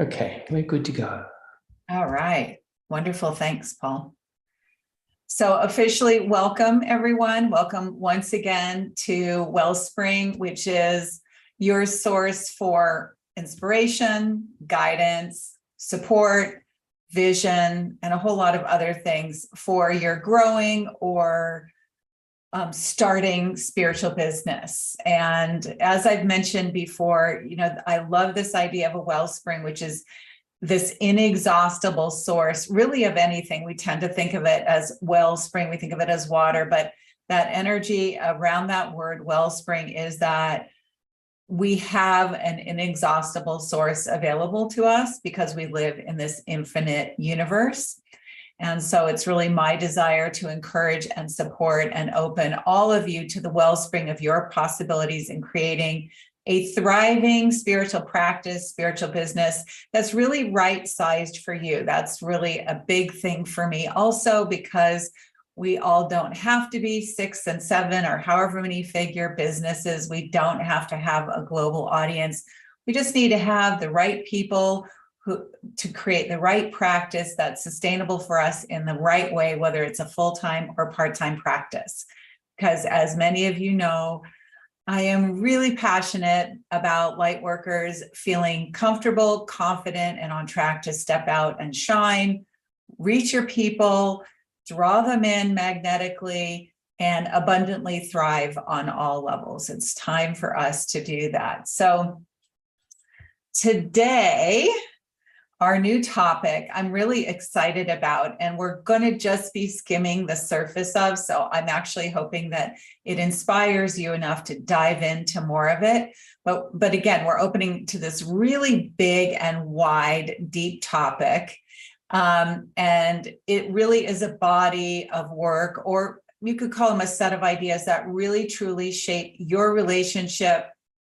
Okay, we're good to go. All right. Wonderful. Thanks, Paul. So officially welcome, everyone. Welcome once again to Wellspring, which is your source for inspiration, guidance, support, vision, and a whole lot of other things for your growing or starting spiritual business. And as I've mentioned before, I love this idea of a wellspring, which is this inexhaustible source, really, of anything. We tend to think of it as wellspring, we think of it as water, but that energy around that word wellspring is that we have an inexhaustible source available to us because we live in this infinite universe. And so it's really my desire to encourage and support and open all of you to the wellspring of your possibilities in creating a thriving spiritual practice, spiritual business that's really right-sized for you. That's really a big thing for me also, because we all don't have to be 6 and 7 or however many figure businesses. We don't have to have a global audience. We just need to have the right people to create the right practice that's sustainable for us in the right way, whether it's a full-time or part-time practice. Because as many of you know, I am really passionate about light workers feeling comfortable, confident, and on track to step out and shine, reach your people, draw them in magnetically, and abundantly thrive on all levels. It's time for us to do that. So today, our new topic I'm really excited about, and we're going to just be skimming the surface of, so I'm actually hoping that it inspires you enough to dive into more of it. But again, we're opening to this really big and wide, deep topic. And it really is a body of work, or you could call them a set of ideas that really truly shape your relationship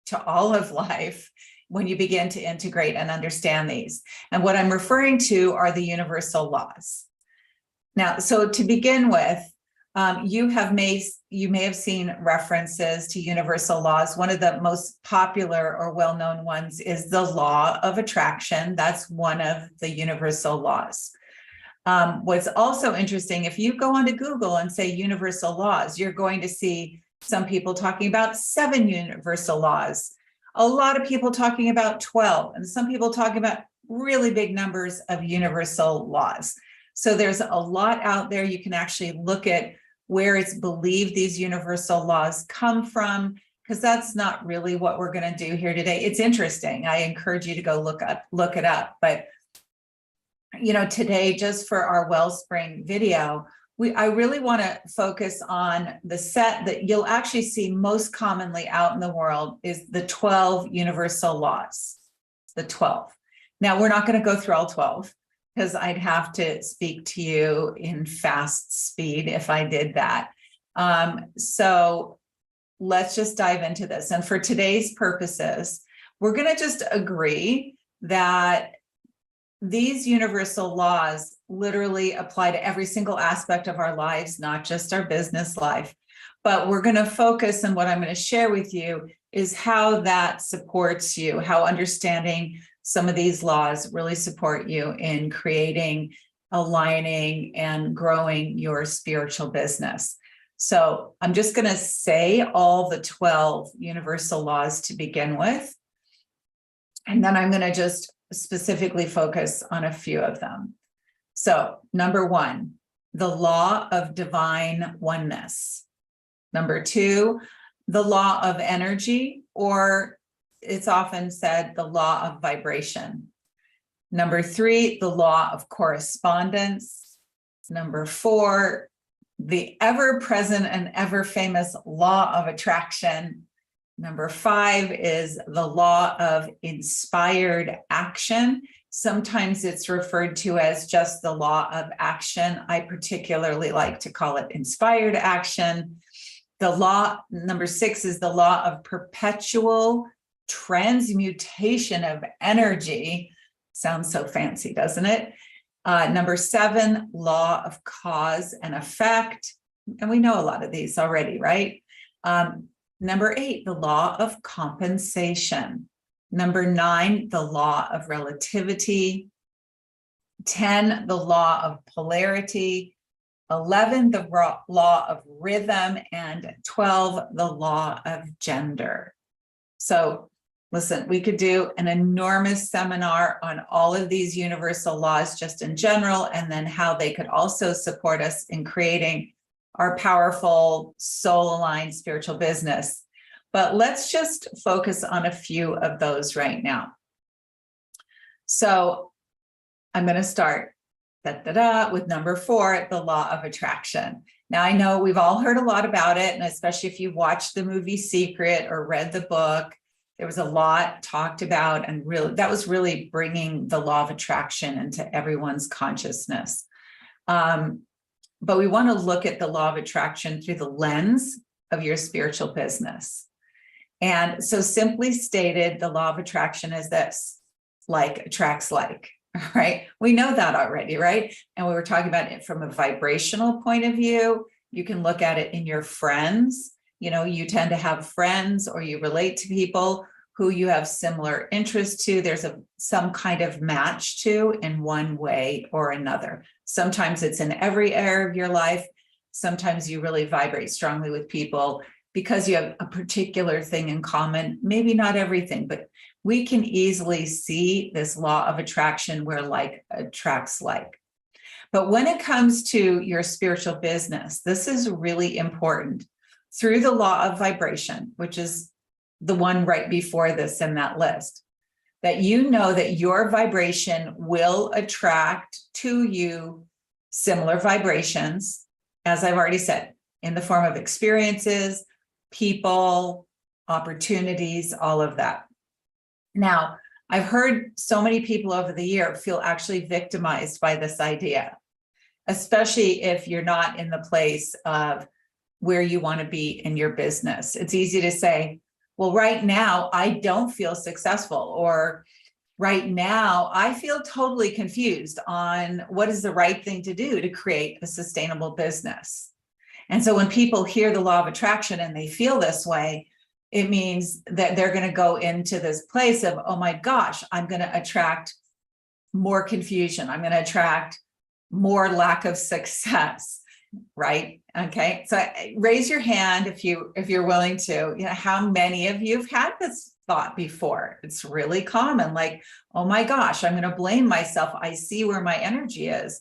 to all of life when you begin to integrate and understand these. And what I'm referring to are the universal laws. Now, so to begin with, you may have seen references to universal laws. One of the most popular or well-known ones is the law of attraction. That's one of the universal laws. What's also interesting, if you go onto Google and say universal laws, you're going to see some people talking about 7 universal laws, a lot of people talking about 12, and some people talking about really big numbers of universal laws. So there's a lot out there. You can actually look at where it's believed these universal laws come from, because that's not really what we're going to do here today. It's interesting. I encourage you to go look it up. But today, just for our Wellspring video, I really want to focus on the set that you'll actually see most commonly out in the world is the 12 universal laws, the 12. Now, we're not going to go through all 12 because I'd have to speak to you in fast speed if I did that. So let's just dive into this. And for today's purposes, we're going to just agree that these universal laws literally apply to every single aspect of our lives, not just our business life. But we're going to focus on what I'm going to share with you is how that supports you, how understanding some of these laws really support you in creating, aligning, and growing your spiritual business. So I'm just going to say all the 12 universal laws to begin with, and then I'm going to just specifically focus on a few of them. So number 1, the law of divine oneness. Number 2, the law of energy, or it's often said the law of vibration. Number 3, the law of correspondence. Number 4, the ever-present and ever-famous law of attraction. Number 5 is the law of inspired action. Sometimes it's referred to as just the law of action. I particularly like to call it inspired action. Number 6 is the law of perpetual transmutation of energy. Sounds so fancy, doesn't it? Number 7, law of cause and effect. And we know a lot of these already, right? Number 8, the law of compensation. Number 9, the law of relativity. 10, the law of polarity. 11, the law of rhythm. And 12, the law of gender. So listen, we could do an enormous seminar on all of these universal laws just in general, and then how they could also support us in creating our powerful soul-aligned spiritual business. But let's just focus on a few of those right now. So I'm going to start with number 4, the law of attraction. Now, I know we've all heard a lot about it, and especially if you watched the movie Secret or read the book, there was a lot talked about, and really, that was really bringing the law of attraction into everyone's consciousness. But we want to look at the law of attraction through the lens of your spiritual business. And so simply stated, the law of attraction is this: like attracts like. Right? We know that already, right? And we were talking about it from a vibrational point of view. You can look at it in your friends. You know, you tend to have friends, or you relate to people who you have similar interests to. There's some kind of match to in one way or another. Sometimes it's in every area of your life. Sometimes you really vibrate strongly with people because you have a particular thing in common, maybe not everything, but we can easily see this law of attraction where like attracts like. But when it comes to your spiritual business, this is really important. Through the law of vibration, which is the one right before this in that list, that you know that your vibration will attract to you similar vibrations, as I've already said, in the form of experiences, people, opportunities, all of that. Now, I've heard so many people over the year feel actually victimized by this idea, especially if you're not in the place of where you want to be in your business. It's easy to say, well, right now, I don't feel successful, or right now, I feel totally confused on what is the right thing to do to create a sustainable business. And so when people hear the law of attraction and they feel this way, it means that they're going to go into this place of, oh my gosh, I'm going to attract more confusion. I'm going to attract more lack of success, right? Okay. So raise your hand if you're willing to. You know, how many of you have had this thought before? It's really common, like, oh my gosh, I'm going to blame myself. I see where my energy is,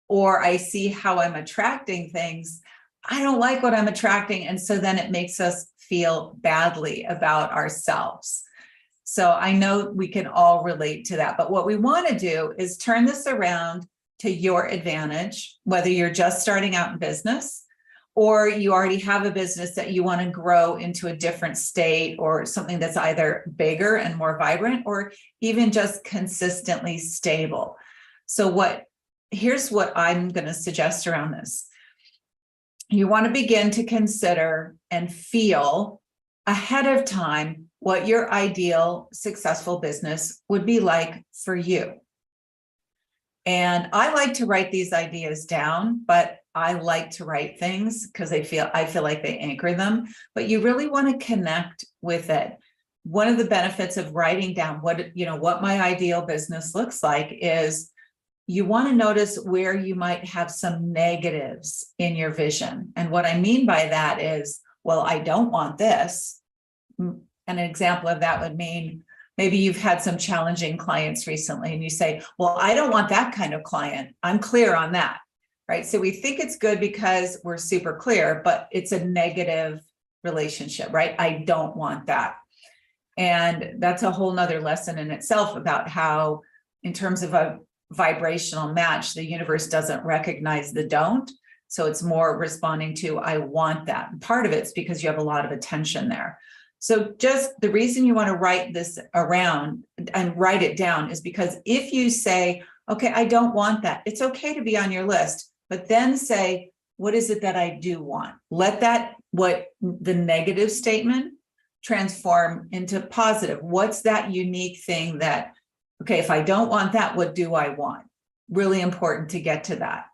or I see how I'm attracting things. I don't like what I'm attracting. And so then it makes us feel badly about ourselves. So I know we can all relate to that. But what we want to do is turn this around to your advantage, whether you're just starting out in business, or you already have a business that you want to grow into a different state, or something that's either bigger and more vibrant, or even just consistently stable. So here's what I'm going to suggest around this. You want to begin to consider and feel ahead of time what your ideal successful business would be like for you. And I like to write these ideas down, but I like to write things because I feel like they anchor them, but you really want to connect with it. One of the benefits of writing down what my ideal business looks like is you want to notice where you might have some negatives in your vision. And what I mean by that is, well, I don't want this. An example of that would mean maybe you've had some challenging clients recently and you say, well, I don't want that kind of client. I'm clear on that, right? So we think it's good because we're super clear, but it's a negative relationship, right? I don't want that. And that's a whole nother lesson in itself about how, in terms of a vibrational match, the universe doesn't recognize the don't. So it's more responding to, I want that. And part of it's because you have a lot of attention there. So just the reason you want to write this around and write it down is because if you say, okay, I don't want that, it's okay to be on your list, but then say, what is it that I do want? Let what the negative statement transform into positive. What's that unique thing that, okay, if I don't want that, what do I want? Really important to get to that.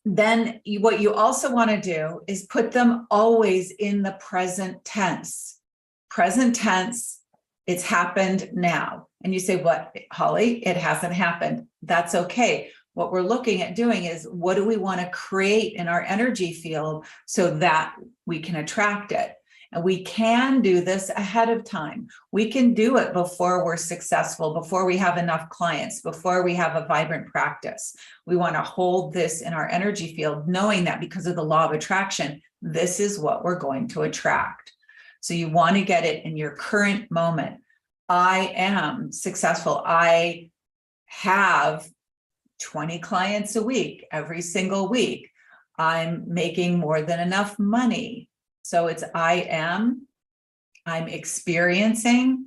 Then what you also want to do is put them always in the present tense. present tense. It's happened now. And you say, what, Holly? It hasn't happened. That's okay. What we're looking at doing is, what do we want to create in our energy field so that we can attract it? And we can do this ahead of time. We can do it before we're successful, before we have enough clients, before we have a vibrant practice. We want to hold this in our energy field, knowing that because of the law of attraction, this is what we're going to attract. So you want to get it in your current moment. I am successful. I have 20 clients a week, every single week. I'm making more than enough money. So it's I'm experiencing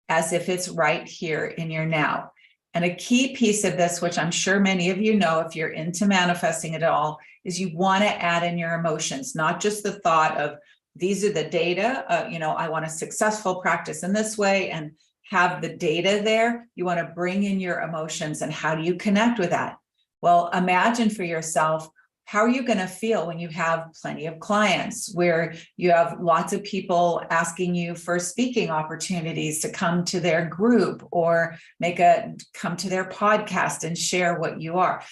as if it's right here in your now. And a key piece of this, which I'm sure many of you know if you're into manifesting it all, is you want to add in your emotions, not just the thought of these are the data, I want a successful practice in this way and have the data there. You want to bring in your emotions, and how do you connect with that? Well, imagine for yourself, how are you going to feel when you have plenty of clients, where you have lots of people asking you for speaking opportunities to come to their group or come to their podcast and share what you are?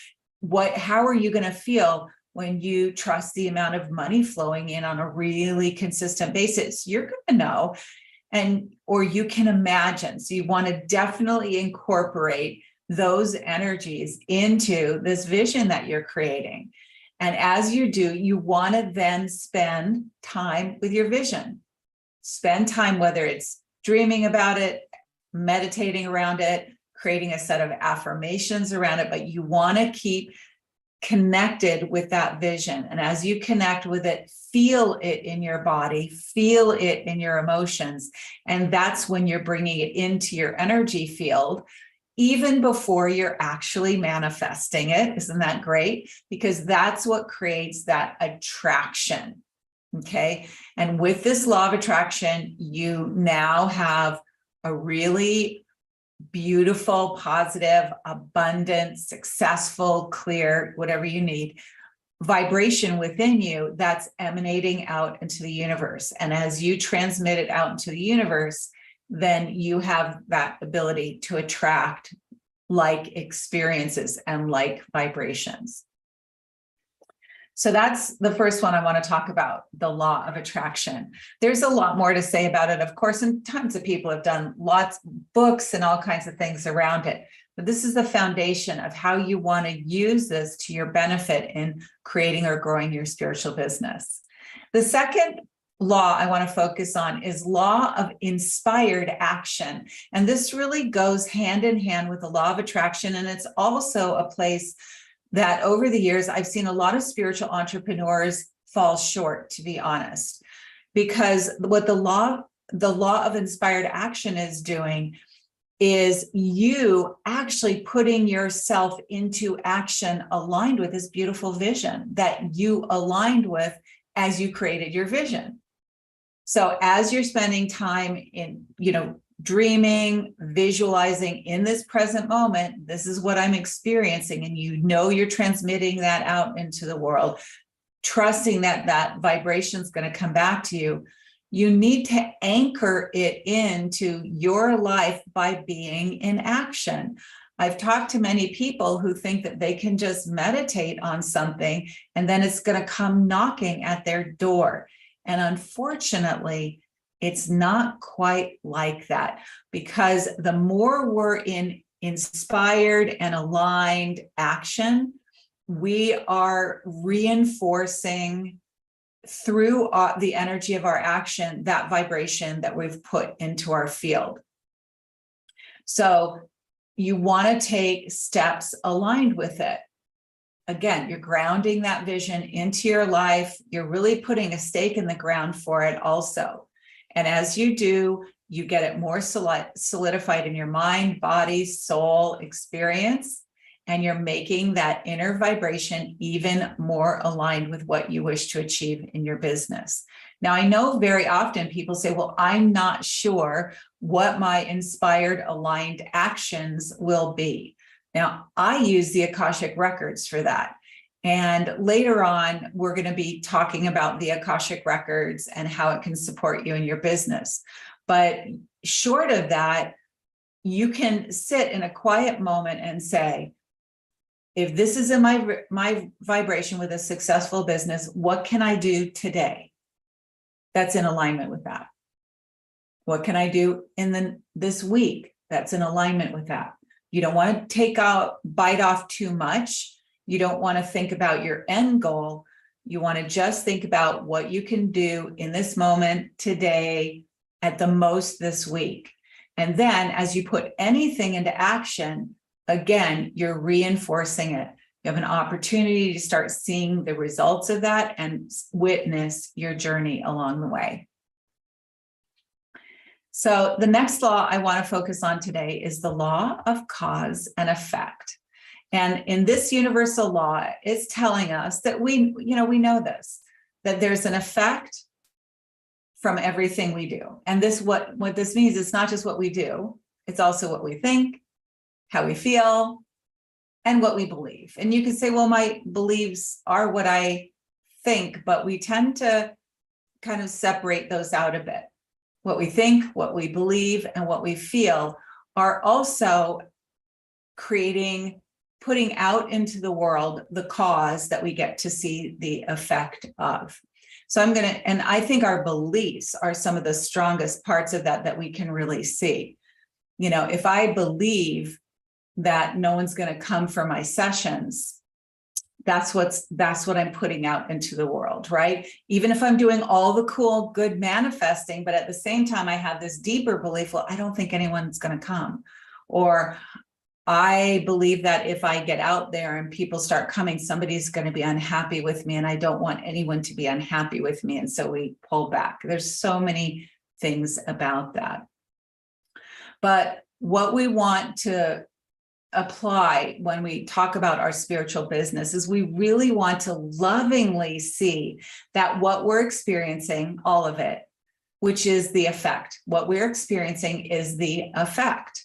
How are you going to feel when you trust the amount of money flowing in on a really consistent basis? You're going to know, or you can imagine. So you want to definitely incorporate those energies into this vision that you're creating. And as you do, you want to then spend time with your vision. Spend time, whether it's dreaming about it, meditating around it, creating a set of affirmations around it, but you want to keep connected with that vision. And as you connect with it, feel it in your body, feel it in your emotions. And that's when you're bringing it into your energy field, even before you're actually manifesting it. Isn't that great? Because that's what creates that attraction. Okay. And with this law of attraction, you now have a really beautiful, positive, abundant, successful, clear, whatever you need, vibration within you that's emanating out into the universe. And as you transmit it out into the universe, then you have that ability to attract like experiences and like vibrations. So that's the first one I want to talk about, the law of attraction. There's a lot more to say about it, of course, and tons of people have done lots of books and all kinds of things around it. But this is the foundation of how you want to use this to your benefit in creating or growing your spiritual business. The second law I want to focus on is law of inspired action. And this really goes hand in hand with the law of attraction. And it's also a place that over the years, I've seen a lot of spiritual entrepreneurs fall short, to be honest, because what the law of inspired action is doing is you actually putting yourself into action aligned with this beautiful vision that you aligned with as you created your vision. So as you're spending time in, dreaming, visualizing in this present moment, this is what I'm experiencing, and you're transmitting that out into the world, trusting that that vibration is going to come back to you. You need to anchor it into your life by being in action. I've talked to many people who think that they can just meditate on something and then it's going to come knocking at their door. And unfortunately, it's not quite like that, because the more we're in inspired and aligned action, we are reinforcing through the energy of our action that vibration that we've put into our field. So you want to take steps aligned with it. Again, you're grounding that vision into your life. You're really putting a stake in the ground for it also. And as you do, you get it more solidified in your mind, body, soul experience, and you're making that inner vibration even more aligned with what you wish to achieve in your business. Now, I know very often people say, well, I'm not sure what my inspired aligned actions will be. Now, I use the Akashic records for that. And later on, we're going to be talking about the Akashic records and how it can support you in your business. But short of that, you can sit in a quiet moment and say, if this is in my vibration with a successful business, what can I do today that's in alignment with that? What can I do in this week that's in alignment with that? You don't want to bite off too much. You don't want to think about your end goal. You want to just think about what you can do in this moment, today, at the most this week. And then as you put anything into action, again, you're reinforcing it. You have an opportunity to start seeing the results of that and witness your journey along the way. So the next law I want to focus on today is the law of cause and effect. And in this universal law, it's telling us that we know this, that there's an effect from everything we do. And what this means is not just what we do, it's also what we think, how we feel, and what we believe. And you can say, well, my beliefs are what I think, but we tend to kind of separate those out a bit. What we think, what we believe, and what we feel are also putting out into the world the cause that we get to see the effect of. So and I think our beliefs are some of the strongest parts of that we can really see. If I believe that no one's going to come for my sessions, that's what I'm putting out into the world, right? Even if I'm doing all the cool, good manifesting, but at the same time, I have this deeper belief, well, I don't think anyone's going to come. Or I believe that if I get out there and people start coming, somebody's going to be unhappy with me, and I don't want anyone to be unhappy with me. And so we pull back. There's so many things about that. But what we want to apply when we talk about our spiritual business is we really want to lovingly see that what we're experiencing, all of it, which is the effect, what we're experiencing is the effect,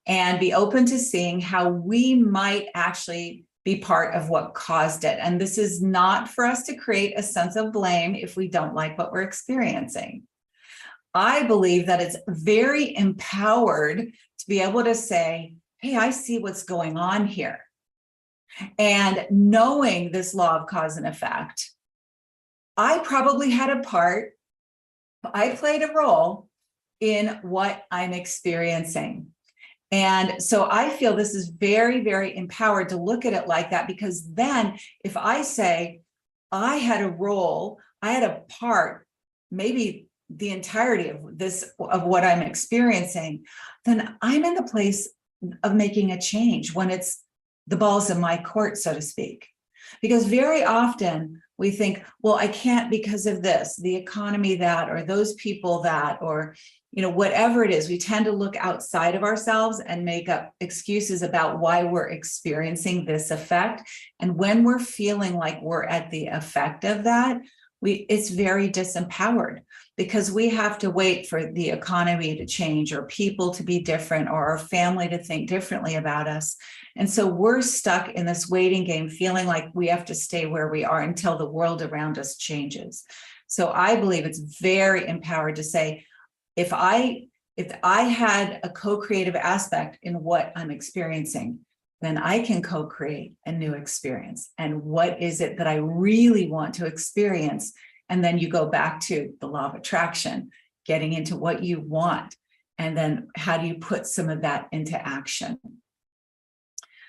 and be open to seeing how we might actually be part of what caused it. And this is not for us to create a sense of blame if we don't like what we're experiencing. I believe that it's very empowered to be able to say, hey, I see what's going on here. And knowing this law of cause and effect, I probably had a part, I played a role in what I'm experiencing. And so I feel this is very, very empowered to look at it like that, because then if I say I had a role, I had a part, maybe the entirety of what I'm experiencing, then I'm in the place of making a change when it's the ball's in my court, so to speak. Because very often we think, well, I can't because of this, the economy that, or those people that, or whatever it is. We tend to look outside of ourselves and make up excuses about why we're experiencing this effect. And when we're feeling like we're at the effect of that, it's very disempowered, because we have to wait for the economy to change, or people to be different, or our family to think differently about us. And so we're stuck in this waiting game, feeling like we have to stay where we are until the world around us changes. So I believe it's very empowered to say, if I had a co-creative aspect in what I'm experiencing, then I can co-create a new experience. And what is it that I really want to experience? And then you go back to the law of attraction, getting into what you want. And then how do you put some of that into action?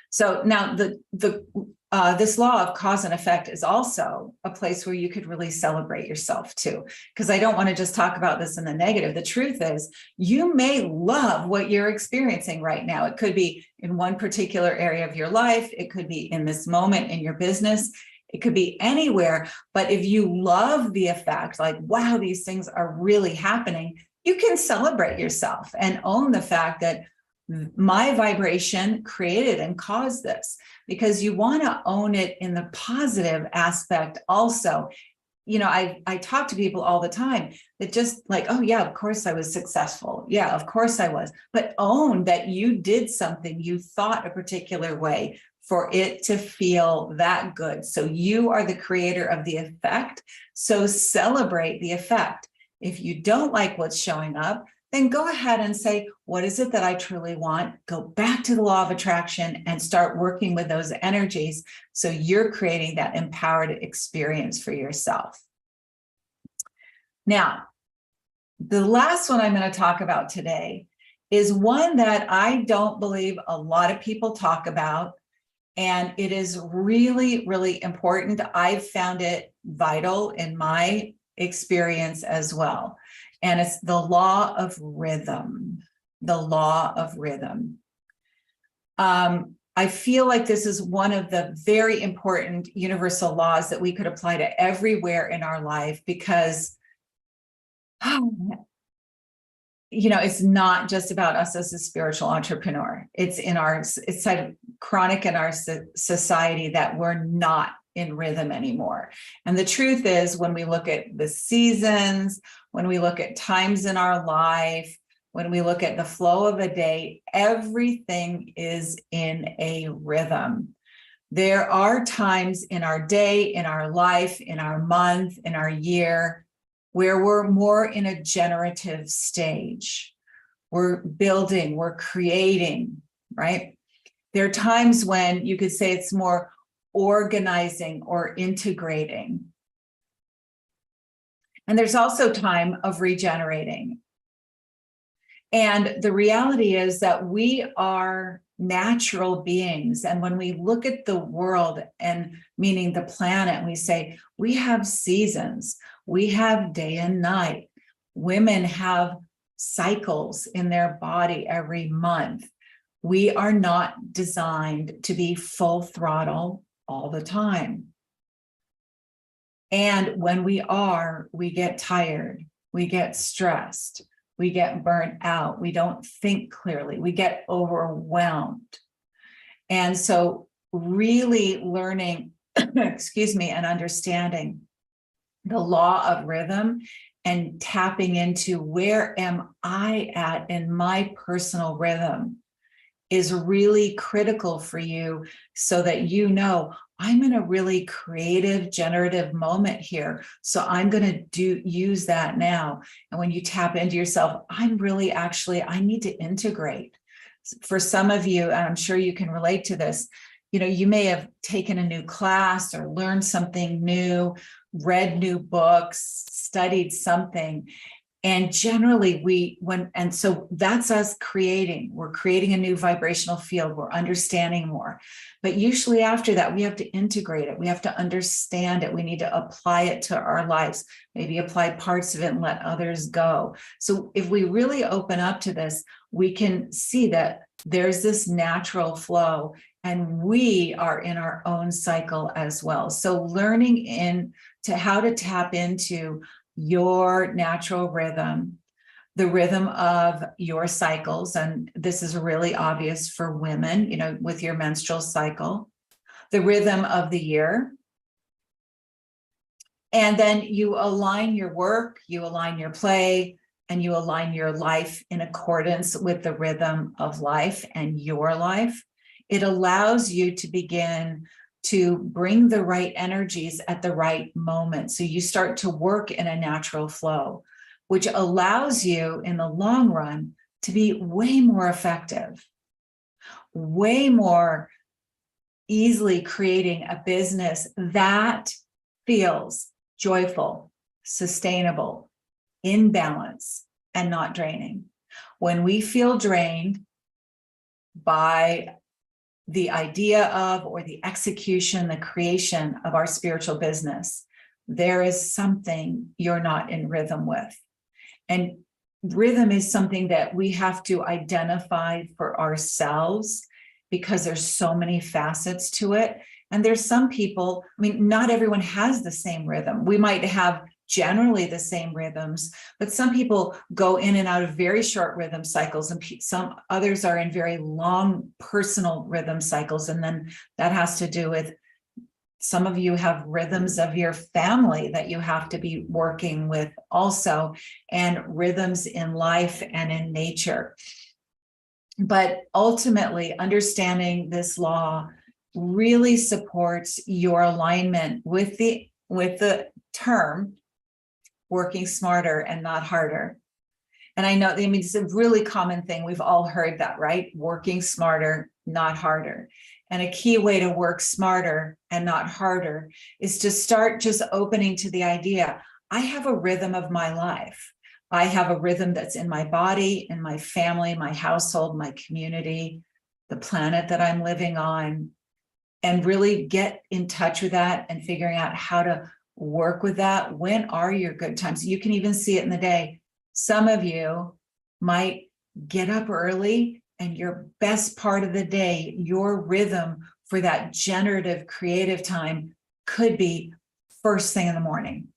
So now this law of cause and effect is also a place where you could really celebrate yourself too, because I don't want to just talk about this in the negative. The truth is, you may love what you're experiencing right now. It could be in one particular area of your life. It could be in this moment in your business. It could be anywhere. But if you love the effect, like, wow, these things are really happening, you can celebrate yourself and own the fact that my vibration created and caused this, because you want to own it in the positive aspect also. I talk to people all the time that just like, oh yeah, of course I was successful. Yeah, of course I was. But own that you did something, you thought a particular way, for it to feel that good. So you are the creator of the effect. So celebrate the effect. If you don't like what's showing up, then go ahead and say, what is it that I truly want? Go back to the law of attraction and start working with those energies. So you're creating that empowered experience for yourself. Now, the last one I'm going to talk about today is one that I don't believe a lot of people talk about. And it is really, really important. I've found it vital in my experience as well. And it's the law of rhythm, the law of rhythm. I feel like this is one of the very important universal laws that we could apply to everywhere in our life, because it's not just about us as a spiritual entrepreneur. It's kind of chronic in our society that we're not in rhythm anymore. And the truth is, when we look at the seasons, when we look at times in our life, when we look at the flow of a day, everything is in a rhythm. There are times in our day, in our life, in our month, in our year, where we're more in a generative stage. We're building, we're creating, right? There are times when you could say it's more organizing or integrating. And there's also time of regenerating. And the reality is that we are natural beings. And when we look at the world, and meaning the planet, we say we have seasons, we have day and night. Women have cycles in their body every month. We are not designed to be full throttle all the time. And when we are, we get tired, we get stressed, we get burnt out, we don't think clearly, we get overwhelmed. And so really learning, and understanding the law of rhythm and tapping into where am I at in my personal rhythm is really critical for you, so that I'm in a really creative, generative moment here. So I'm going to use that now. And when you tap into yourself, I need to integrate. For some of you, and I'm sure you can relate to this, you may have taken a new class or learned something new, read new books, studied something. And generally so that's us creating. We're creating a new vibrational field. We're understanding more. But usually after that, we have to integrate it. We have to understand it. We need to apply it to our lives, maybe apply parts of it and let others go. So if we really open up to this, we can see that there's this natural flow, and we are in our own cycle as well. So learning into how to tap into your natural rhythm, the rhythm of your cycles. And this is really obvious for women, with your menstrual cycle, the rhythm of the year. And then you align your work, you align your play, and you align your life in accordance with the rhythm of life and your life. It allows you to begin to bring the right energies at the right moment. So you start to work in a natural flow, which allows you in the long run to be way more effective, way more easily creating a business that feels joyful, sustainable, in balance, and not draining. When we feel drained by the idea of, or the execution, the creation of our spiritual business, there is something you're not in rhythm with. And rhythm is something that we have to identify for ourselves, because there's so many facets to it. And there's some people, not everyone has the same rhythm. We might have generally the same rhythms, but some people go in and out of very short rhythm cycles, and some others are in very long personal rhythm cycles. And then that has to do with, some of you have rhythms of your family that you have to be working with also, and rhythms in life and in nature. But ultimately, understanding this law, really supports your alignment with the term working smarter and not harder. And I know, I mean, it's a really common thing. We've all heard that, right? Working smarter, not harder. And a key way to work smarter and not harder is to start just opening to the idea, I have a rhythm of my life. I have a rhythm that's in my body, in my family, my household, my community, the planet that I'm living on, and really get in touch with that and figuring out how to work with that. When are your good times? You can even see it in the day. Some of you might get up early and your best part of the day, your rhythm for that generative creative time could be first thing in the morning.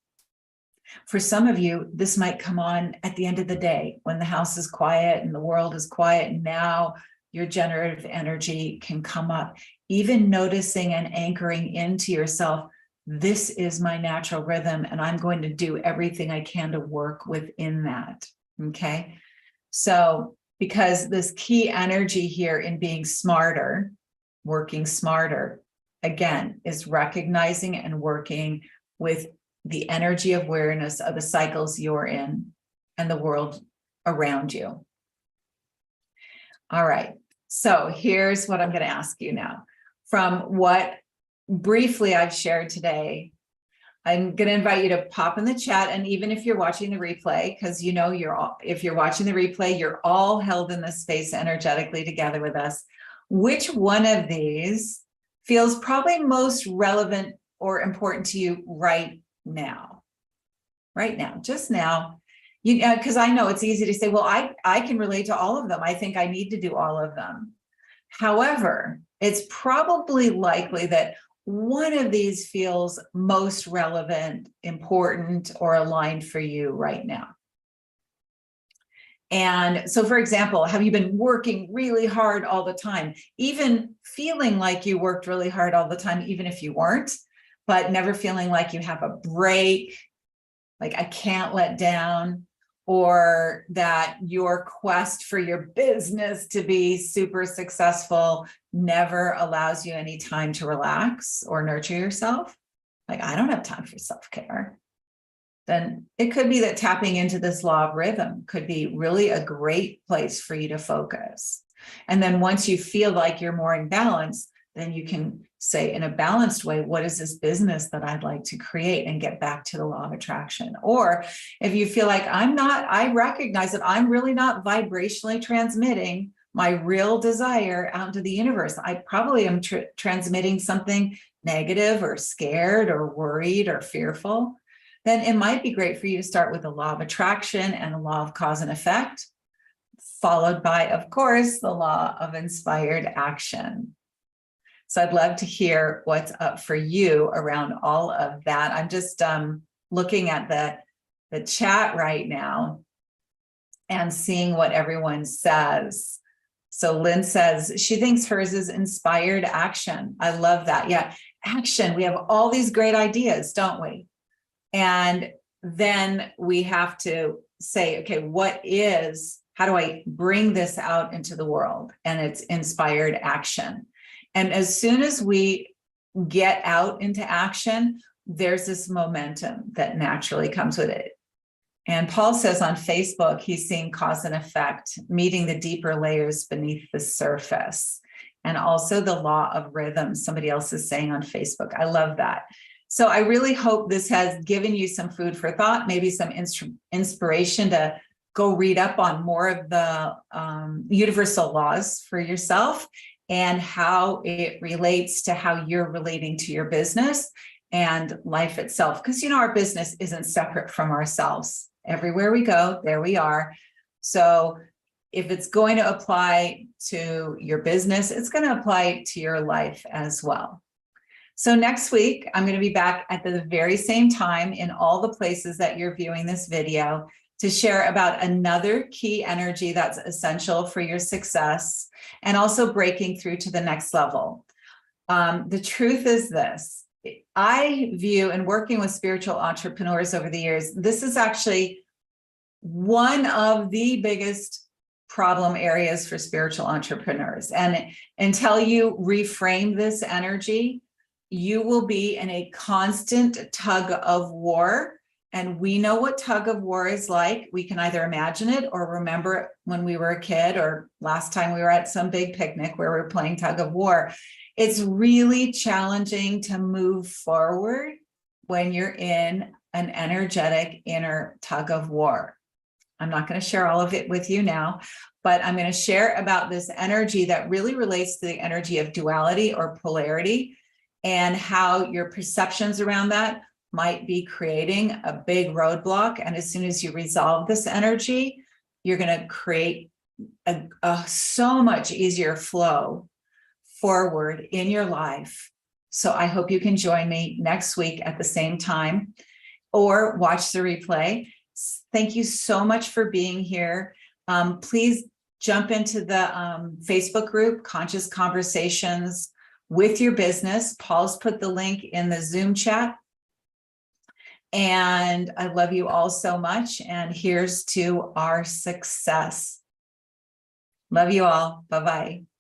For some of you, this might come on at the end of the day when the house is quiet and the world is quiet. And now your generative energy can come up. Even noticing and anchoring into yourself, this is my natural rhythm, and I'm going to do everything I can to work within that. Okay. So, because this key energy here in being smarter, working smarter, again, is recognizing and working with the energy of awareness of the cycles you're in and the world around you. All right. So here's what I'm going to ask you now. From what briefly I've shared today, I'm going to invite you to pop in the chat. And even if you're watching the replay, because you know if you're watching the replay, you're all held in this space energetically together with us. Which one of these feels probably most relevant or important to you right now? Right now, just now. Because I know it's easy to say, well, I can relate to all of them. I think I need to do all of them. However, it's probably likely that one of these feels most relevant, important, or aligned for you right now. And so, for example, have you been working really hard all the time, even feeling like you worked really hard all the time, even if you weren't, but never feeling like you have a break, like I can't let down, or that your quest for your business to be super successful never allows you any time to relax or nurture yourself? Like, I don't have time for self-care. Then it could be that tapping into this law of rhythm could be really a great place for you to focus. And then once you feel like you're more in balance, then you can say in a balanced way, what is this business that I'd like to create, and get back to the law of attraction? Or if you feel like I recognize that I'm really not vibrationally transmitting my real desire out into the universe. I probably am transmitting something negative or scared or worried or fearful. Then it might be great for you to start with the law of attraction and the law of cause and effect, followed by, of course, the law of inspired action. So I'd love to hear what's up for you around all of that. I'm just looking at the chat right now and seeing what everyone says. So Lynn says she thinks hers is inspired action. I love that. Yeah, action. We have all these great ideas, don't we? And then we have to say, okay, how do I bring this out into the world? And it's inspired action. And as soon as we get out into action, there's this momentum that naturally comes with it. And Paul says on Facebook, he's seeing cause and effect, meeting the deeper layers beneath the surface. And also the law of rhythm, somebody else is saying on Facebook. I love that. So I really hope this has given you some food for thought, maybe some inspiration to go read up on more of the universal laws for yourself and how it relates to how you're relating to your business and life itself. Because, our business isn't separate from ourselves. Everywhere we go, there we are. So if it's going to apply to your business, it's going to apply to your life as well. So next week, I'm going to be back at the very same time in all the places that you're viewing this video to share about another key energy that's essential for your success and also breaking through to the next level. The truth is this. I view, and working with spiritual entrepreneurs over the years, this is actually one of the biggest problem areas for spiritual entrepreneurs. And until you reframe this energy, you will be in a constant tug of war. And we know what tug of war is like. We can either imagine it or remember it when we were a kid, or last time we were at some big picnic where we were playing tug of war. It's really challenging to move forward when you're in an energetic inner tug of war. I'm not going to share all of it with you now, but I'm going to share about this energy that really relates to the energy of duality or polarity, and how your perceptions around that might be creating a big roadblock. And as soon as you resolve this energy, you're going to create a so much easier flow forward in your life. So I hope you can join me next week at the same time or watch the replay. Thank you so much for being here. Please jump into the Facebook group, Conscious Conversations with Your Business. Paul's put the link in the Zoom chat. And I love you all so much. And here's to our success. Love you all. Bye-bye.